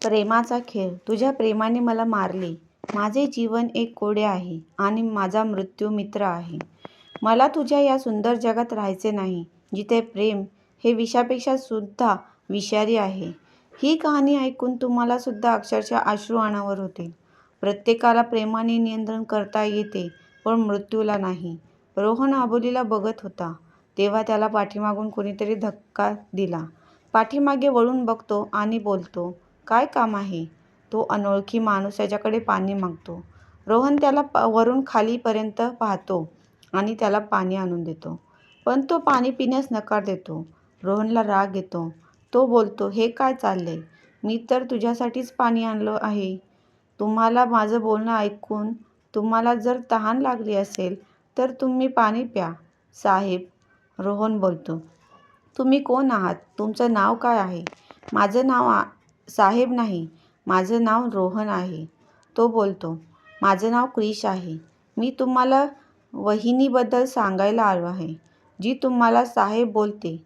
प्रेमाचा खेळ. तुझ्या प्रेमाने मला मारले. माझे जीवन एक कोडे आहे आणि माझा मृत्यू मित्र आहे. मला तुझ्या या सुंदर जगात राहायचे नाही, जिथे प्रेम हे विषापेक्षा सुद्धा विषारी आहे. ही कहाणी ऐकून तुम्हाला सुद्धा अक्षरशः अश्रू अनावर होतील. प्रत्येकाला प्रेमाने नियंत्रण करता येते, पण मृत्यूला नाही. रोहन आबोलीला बघत होता, तेव्हा त्याला पाठीमागून कोणीतरी धक्का दिला. पाठीमागे वळून बघतो आणि बोलतो, काय काम आहे? तो अनोळखी माणूस त्याच्याकडे पाणी मागतो. रोहन त्याला वरून खालीपर्यंत पाहतो आणि त्याला पाणी आणून देतो. पण तो पाणी पिण्यास नकार देतो. रोहनला राग येतो. तो बोलतो, हे काय चाललंय? मी तर तुझ्यासाठीच पाणी आणलं आहे. तुम्हाला माझं बोलणं ऐकून तुम्हाला जर तहान लागली असेल तर तुम्ही पाणी प्या, साहेब. रोहन बोलतो, तुम्ही कोण आहात? तुमचं नाव काय आहे? माझं नाव साहेब नाही, माझं नाव रोहन आहे. तो बोलतो, माझं नाव क्रिश आहे. मी तुम्हाला वहिनीबद्दल सांगायला आलो आहे, जी तुम्हाला साहेब बोलते.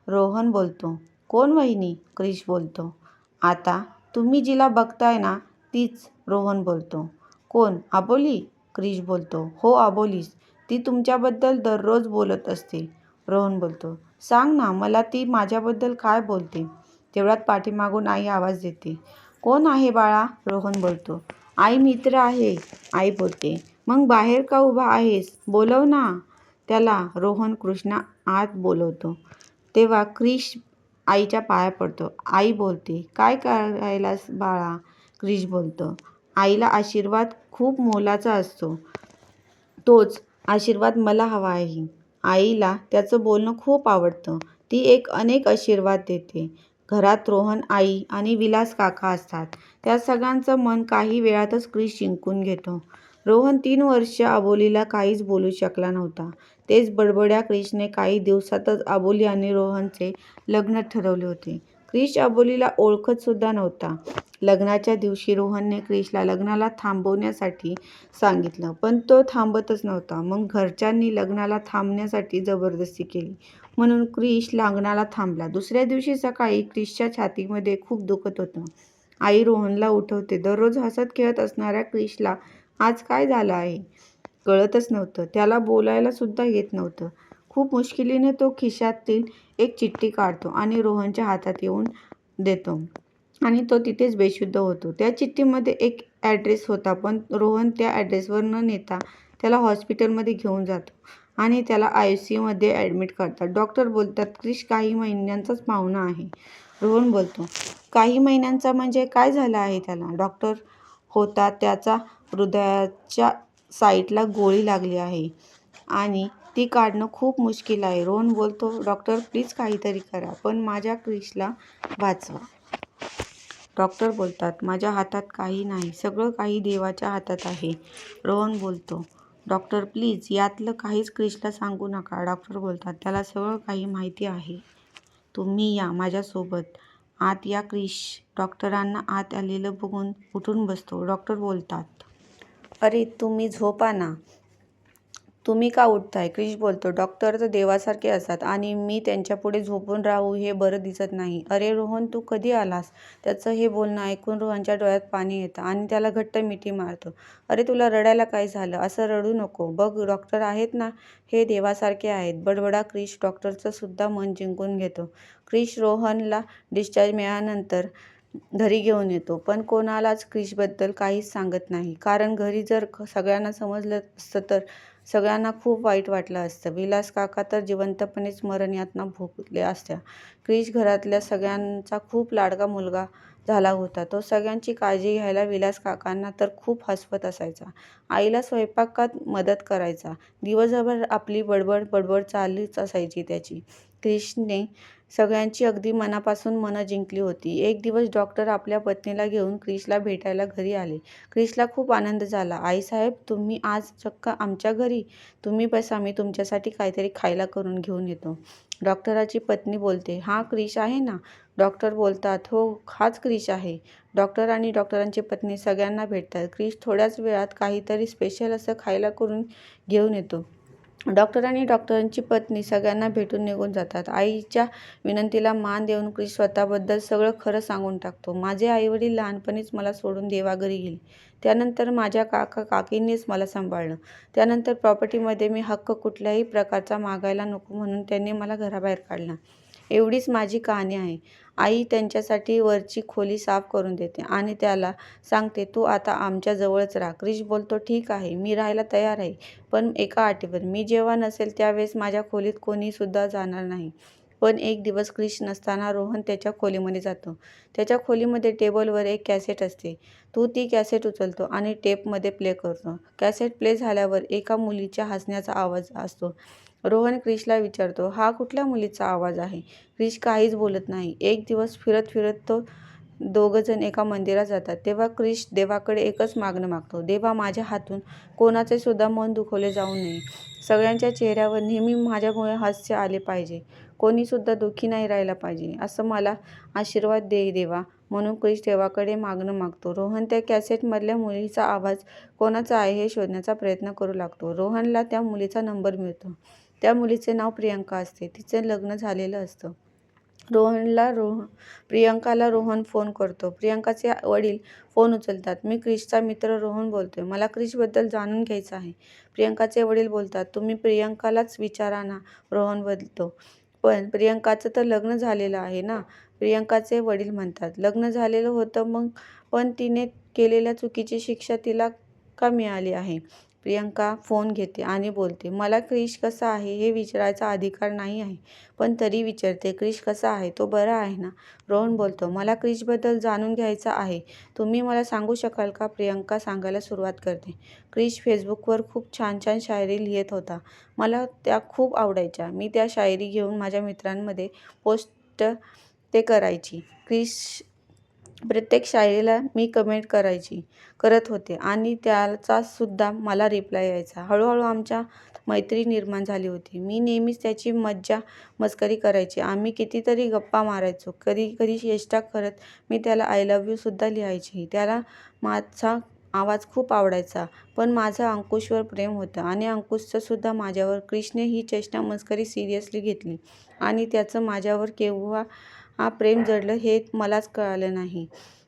रोहन बोलतो, कोण वहिनी? क्रिश बोलतो, आता तुम्ही जिला बघताय ना तीच. रोहन बोलतो, कोण? अबोली? क्रिश बोलतो, हो अबोलीच. ती तुमच्याबद्दल दररोज बोलत असते. रोहन बोलतो, सांग ना मला ती माझ्याबद्दल काय बोलते? तेवढ्यात पाठीमागून आई आवाज देते, कोण आहे बाळा? रोहन बोलतो, आई मित्र आहे. आई बोलते, मग बाहेर का उभा आहेस? बोलव ना त्याला. रोहन कृष्णा आत बोलवतो. तेव्हा क्रिश आईच्या पाया पडतो. आई बोलते, काय करायलास बाळा? क्रिश बोलतो, आईला आशीर्वाद खूप मोलाचा असतो, तोच आशीर्वाद मला हवा आहे. आईला त्याचं बोलणं खूप आवडतं. ती एक अनेक आशीर्वाद देते. घरात रोहन, आई आणि विलास काका असतात. त्या सगळ्यांचं मन काही वेळातच क्रिश जिंकून घेतो. रोहन 3 वर्ष अबोलीला काहीच बोलू शकला नव्हता. तेच बडबड्या क्रिशने काही दिवसातच अबोली आणि रोहनचे लग्न ठरवले होते. क्रिश अबोलीला ओळखत सुद्धा नव्हता. लग्नाच्या दिवशी रोहनने क्रिशला लग्नाला थांबवण्यासाठी सांगितलं, पण तो थांबतच नव्हता. मग घरच्यांनी लग्नाला थांबण्यासाठी जबरदस्ती केली, म्हणून क्रिश लग्नाला थांबला. दुसऱ्या दिवशी सकाळी क्रिशच्या छातीमध्ये खूप दुखत होतं. आई रोहनला उठवते. दररोज हसत खेळत असणाऱ्या क्रिशला आज काय झालं आहे कळतच नव्हतं. त्याला बोलायला सुद्धा येत नव्हतं. खूप मुश्किलीने तो खिशातील एक चिठ्ठी काढतो आणि रोहनच्या हातात येऊन देतो आणि तो तिथेच बेशुद्ध होतो. त्या चिठ्ठीमध्ये एक ॲड्रेस होता, पण रोहन त्या ॲड्रेसवर न नेता त्याला हॉस्पिटलमध्ये घेऊन जातो आणि त्याला ICU मध्ये ॲडमिट करतात. डॉक्टर बोलतात, क्रिश काही महिन्यांचाच पाहुणा आहे. रोहन बोलतो, काही महिन्यांचा म्हणजे काय झालं आहे त्याला? डॉक्टर होता त्याचा हृदयाच्या साईटला गोळी लागली आहे आणि ती काढणं खूप मुश्किल आहे. रोहन बोलतो, डॉक्टर प्लीज काहीतरी करा, पण माझ्या क्रिशला वाचवा. डॉक्टर बोलतात, माझ्या हातात काही नाही, सगळं काही देवाच्या हातात आहे. रोहन बोलतो, डॉक्टर प्लीज यातलं काहीच क्रिशला सांगू नका. डॉक्टर बोलतात, त्याला सगळं काही माहिती आहे. तुम्ही या माझ्यासोबत. आत या क्रिश. डॉक्टरांना आत आलेलं बघून उठून बसतो. डॉक्टर बोलतात, अरे तुम्ही झोपा ना, तुम्ही का उठताय? क्रिश बोलतो, डॉक्टर तर देवासारखे असतात आणि मी त्यांच्यापुढे झोपून राहू हे बरं दिसत नाही. अरे रोहन, तू कधी आलास? त्याचं हे बोलणं ऐकून रोहनच्या डोळ्यात पाणी येतं आणि त्याला घट्ट मिठी मारतो. अरे तुला रडायला काय झालं? असं रडू नको. बघ डॉक्टर आहेत ना, हे देवासारखे आहेत. बडबडा क्रिश डॉक्टरचं सुद्धा मन जिंकून घेतो. क्रिश रोहनला डिस्चार्ज मिळाल्यानंतर घरी घेऊन येतो, पण कोणालाच क्रिशबद्दल काहीच सांगत नाही, कारण घरी जर सगळ्यांना समजलं असतं तर सगळ्यांना खूप वाईट वाटलं असतं. विलास काका तर जिवंतपणेच मरणयातना भोगल्या असत्या. क्रिश घरातल्या सगळ्यांचा खूप लाडका मुलगा झाला होता. तो सगळ्यांची काळजी घ्यायला विलास काकांना तर खूप हसवत असायचा. आईला स्वयंपाकात मदत करायचा. दिवसभर आपली बडबड चालूच असायची त्याची. क्रिशने सगळ्यांची अगदी मनापासून मनं जिंकली होती. एक दिवस डॉक्टर आपल्या पत्नीला घेऊन क्रिशला भेटायला घरी आले. क्रिशला खूप आनंद झाला. आईसाहेब, तुम्ही आज चक्क आमच्या घरी? तुम्ही बसा, मी तुमच्यासाठी काहीतरी खायला करून घेऊन येतो. डॉक्टराची पत्नी बोलते, हा क्रिश आहे ना? डॉक्टर बोलतात, हो हाच क्रिश आहे. डॉक्टर आणि डॉक्टरांची पत्नी सगळ्यांना भेटतात. क्रिश थोड्याच वेळात काहीतरी स्पेशल असं खायला करून घेऊन येतो. डॉक्टर आणि डॉक्टरांची पत्नी सगळ्यांना भेटून निघून जातात. आईच्या विनंतीला मान देऊन क्रिश स्वतःबद्दल सगळं खरं सांगून टाकतो. माझे आईवडील लहानपणीच मला सोडून देवाघरी गेले. त्यानंतर माझ्या काका-काकींनीच मला सांभाळलं. त्यानंतर प्रॉपर्टीमध्ये मी हक्क कुठल्याही प्रकारचा मागायला नको म्हणून त्यांनी मला घराबाहेर काढलं. एवढीच माझी कहाणी आहे. आई त्यांच्यासाठी वरची खोली साफ करून देते आणि त्याला सांगते, "तू आता आमच्या जवळच राहा." क्रिश बोलतो, "ठीक आहे, मी राहायला तयार आहे. पण एका अटीवर, मी जेव्हा नसेल त्यावेळेस माझ्या खोलीत कोणीसुद्धा जाणार नाही." पण एक दिवस क्रिश नसताना रोहन त्याच्या खोलीमध्ये जातो. त्याच्या खोलीमध्ये टेबलवर एक कॅसेट असते. तो ती कॅसेट उचलतो आणि टेपमध्ये प्ले करतो. कॅसेट प्ले झाल्यावर एका मुलीच्या हसण्याचा आवाज असतो. रोहन क्रिशला विचारतो, "हा कुठल्या मुलीचा आवाज आहे?" क्रिश काहीच बोलत नाही. एक दिवस फिरत फिरत तो दोघंजण एका मंदिरात जातात. तेव्हा क्रिश देवाकडे एकच मागणं मागतो, "देवा, माझ्या हातून कोणाचे सुद्धा मन दुखवले जाऊ नये. सगळ्यांच्या चेहऱ्यावर नेहमी माझ्यामुळे हास्य आले पाहिजे. कोणीसुद्धा दुःखी नाही राहिला पाहिजे. असं मला आशीर्वाद दे देवा." म्हणून क्रिश देवाकडे मागणं मागतो. रोहन त्या कॅसेटमधल्या मुलीचा आवाज कोणाचा आहे हे शोधण्याचा प्रयत्न करू लागतो. रोहनला त्या मुलीचा नंबर मिळतो. त्या मुलीचे नाव प्रियंका असते. तिचं लग्न झालेलं असतं. प्रियंकाला रोहन फोन करतो. प्रियंकाचे वडील फोन उचलतात. "मी क्रिशचा मित्र रोहन बोलतोय. मला क्रिशबद्दल जाणून घ्यायचं आहे." प्रियंकाचे वडील बोलतात, "तुम्ही प्रियंकालाच विचारा ना." रोहन बोलतो, "पण प्रियंकाचं तर लग्न झालेलं आहे ना." प्रियंकाचे वडील म्हणतात, "लग्न झालेलं होतं पण तिने केलेल्या चुकीची शिक्षा तिला का मिळाली आहे?" प्रियंका फोन घेते आणि बोलते, "मला क्रिश कसा आहे हे विचारायचा अधिकार नाही आहे. पण तरी विचारते, क्रिश कसा आहे? तो बरा आहे ना?" रोहन बोलतो, "मला क्रिशबद्दल जाणून घ्यायचं आहे. तुम्ही मला सांगू शकाल का?" प्रियंका सांगायला सुरुवात करते. "क्रिश फेसबुकवर खूप छान छान शायरी लिहित होता. मला त्या खूप आवडायच्या. मी त्या शायरी घेऊन माझ्या मित्रांमध्ये पोस्ट ते करायची. क्रिश प्रत्येक शायरीला मी कमेंट करत होते आणि त्याचासुद्धा मला रिप्लाय यायचा. हळूहळू आमच्यात मैत्री निर्माण झाली होती. मी नेहमीच त्याची मस्करी करायची. आम्ही कितीतरी गप्पा मारायचो. कधी-कधी चेष्टा करत मी त्याला आय लव्ह यूसुद्धा लिहायची. त्याला माझा आवाज खूप आवडायचा. पण माझं अंकुशवर प्रेम होतं आणि अंकुशचंसुद्धा माझ्यावर. क्रिशने ही चेष्टा मस्करी सिरियसली घेतली आणि त्याचं माझ्यावर केव्हा प्रेम जडलं हे मलाच कळालं नाही.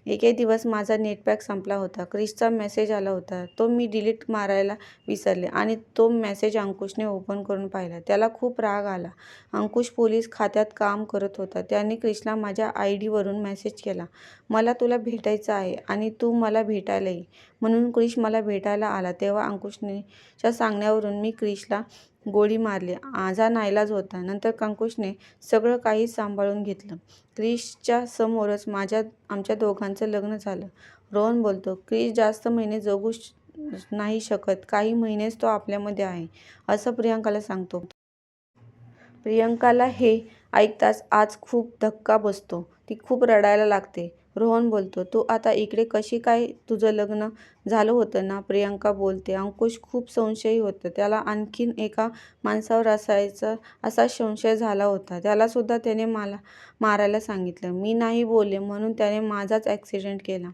एके दिवस माझा नेट पॅक संपला होता. क्रिशचा मेसेज आला होता. तो मी डिलीट मारायला विसरले आणि तो मेसेज अंकुशने ओपन करून पाहिला. त्याला खूप राग आला. अंकुश पोलीस खात्यात काम करत होता. त्याने क्रिशला माझ्या आयडीवरून मेसेज केला, "मला तुला भेटायचं आहे आणि तू मला भेटायला ये." म्हणून क्रिश मला भेटायला आला. तेव्हा अंकुशच्या सांगण्यावरून मी क्रिशला गोळी मारली. माझा नाईलाज होता. नंतर अंकुशने सगळं काही सांभाळून घेतलं. क्रिशच्या समोरच आमच्या दोघांचं लग्न झालं. रोहन बोलतो, "क्रिश जास्त महिने जगू नाही शकत. काही महिनेच तो आपल्यामध्ये आहे." असं प्रियंकाला सांगतो. प्रियंकाला हे ऐकताच आज खूप धक्का बसतो. ती खूप रडायला लागते. रोहन बोलतो, "तू आता इकडे कशी काय? तुझं लग्न झालं होतं ना?" प्रियंका बोलते, "अंकुश खूप संशयी होता. त्याला आणखीन एका माणसावर असा संशय झाला होता. त्यालासुद्धा त्याने मला मारायला सांगितलं. मी नाही बोलले म्हणून त्याने माझाच ॲक्सिडेंट केला."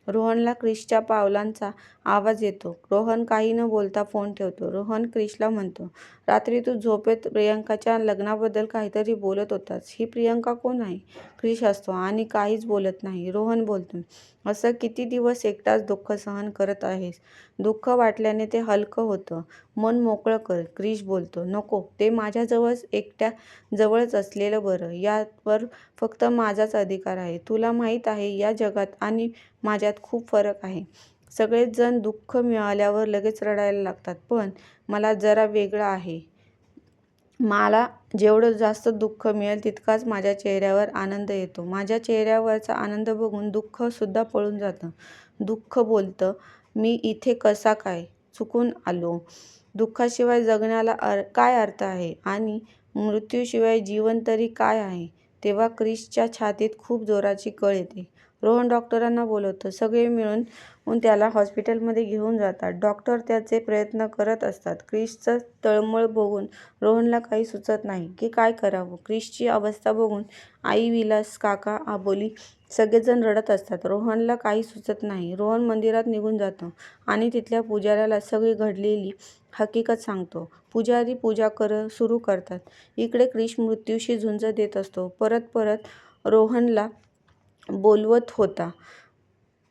रोहनला क्रिशच्या पावलांचा आवाज येतो. रोहन काही न बोलता फोन ठेवतो. रोहन क्रिशला म्हणतो, "रात्री तू झोपेत प्रियंकाच्या लग्नाबद्दल काहीतरी बोलत होतास. ही प्रियंका कोण आहे?" क्रिश हसतो आणि काहीच बोलत नाही. रोहन बोलतो, "असं किती दिवस एकटाच दुःख सहन करत आहेस? दुःख वाटल्याने ते हलकं होतं. मन मोकळं कर." क्रिश बोलतो, "नको, ते एकट्या जवळच असलेलं बरं. यावर फक्त माझाच अधिकार आहे. तुला माहीत आहे या जगात आणि माझ्यात खूप फरक आहे. सगळेच जण दुःख मिळाल्यावर लगेच रडायला लागतात. पण मला जरा वेगळं आहे. मला जेवढं जास्त दुःख मिळेल तितकाच माझ्या चेहऱ्यावर आनंद येतो. माझ्या चेहऱ्यावरचा आनंद बघून दुःखसुद्धा पळून जातं." दुःख बोलतं, "मी इथे कसा काय चुकून आलो? दुःखाशिवाय जगण्याला काय अर्थ आहे? आणि मृत्यूशिवाय जीवन तरी काय आहे?" तेव्हा क्रिशच्या छातीत खूप जोराची कळ येते. रोहन डॉक्टरांना बोलवतो. सगळे मिळून त्याला हॉस्पिटलमध्ये घेऊन जातात. डॉक्टर त्याचे प्रयत्न करत असतात. क्रिसचं तळमळ बघून रोहनला काही सुचत नाही की काय करावं. क्रिसची अवस्था बघून आई, विलास, काका, आबोली सगळेजण रडत असतात. रोहनला काही सुचत नाही. रोहन मंदिरात निघून जातो आणि तिथल्या पुजाऱ्याला सगळी घडलेली हकीकत सांगतो. पुजारी पूजा सुरू करतात. इकडे क्रिस मृत्यूशी झुंज देत असतो. परत परत रोहनला बोलवत होता.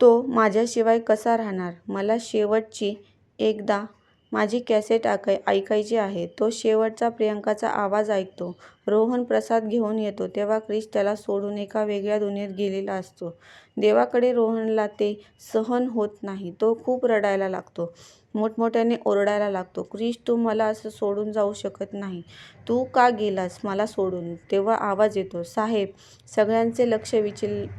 तो माझ्याशिवाय कसा राहणार? मला शेवटची एकदा माझी कॅसेट ऐकायची आहे. तो शेवटचा प्रियंकाचा आवाज ऐकतो. रोहन प्रसाद घेऊन येतो तेव्हा क्रिस त्याला सोडून एका वेगळ्या दुनियेत गेलेला असतो. देवाकडे रोहनला ते सहन होत नाही. तो खूप रडायला लागतो. मोठमोठ्याने ओरडायला लागतो. क्रिस, तू मला असं सोडून जाऊ शकत नाही. तू का गेलास मला सोडून? तेव्हा आवाज येतो, साहेब. सगळ्यांचे लक्ष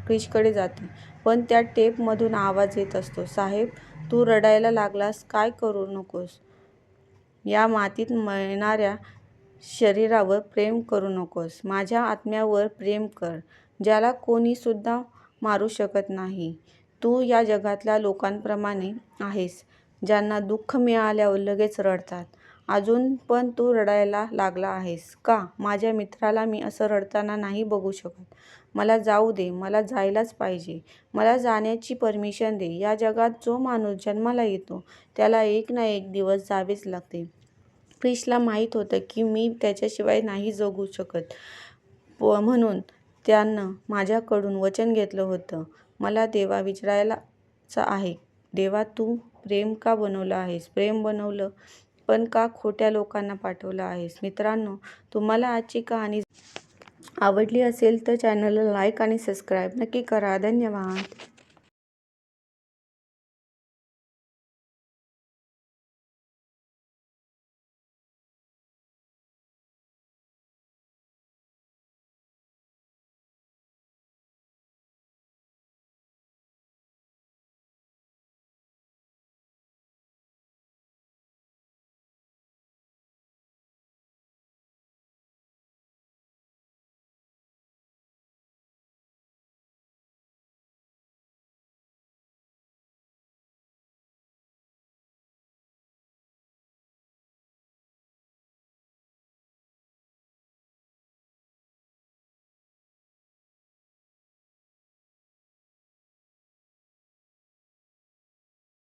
क्रिसकडे जाते. पण त्या टेपमधून आवाज येत असतो, साहेब, तू रडायला लागलास. काय करू नकोस. या मातीत मळणाऱ्या शरीरावर प्रेम करू नकोस. माझ्या आत्म्यावर प्रेम कर, ज्याला कोणीसुद्धा मारू शकत नाही. तू या जगातल्या लोकांप्रमाणे आहेस, ज्यांना दुःख मिळाल्यावर लगेच रडतात. अजून पण तू रडायला लागला आहेस का? माझ्या मित्राला मी असं रडताना नाही बघू शकत. मला जाऊ दे. मला जायलाच पाहिजे. मला जाण्याची परमिशन दे. या जगात जो माणूस जन्माला येतो त्याला एक ना एक दिवस जावेच लागते. क्रिसला माहीत होतं की मी त्याच्याशिवाय नाही जगू शकत. म्हणून त्यानं माझ्याकडून वचन घेतलं होतं. मला देवा विचारायचं आहे, देवा, तू प्रेम का बनवलं आहेस? प्रेम बनवलं, पण का खोट्या लोकांना पाठवलं आहेस? मित्रांनो, तुम्हाला आजची कहाणी आवडली असेल तर चॅनलला लाईक आणि सबस्क्राईब नक्की करा. धन्यवाद.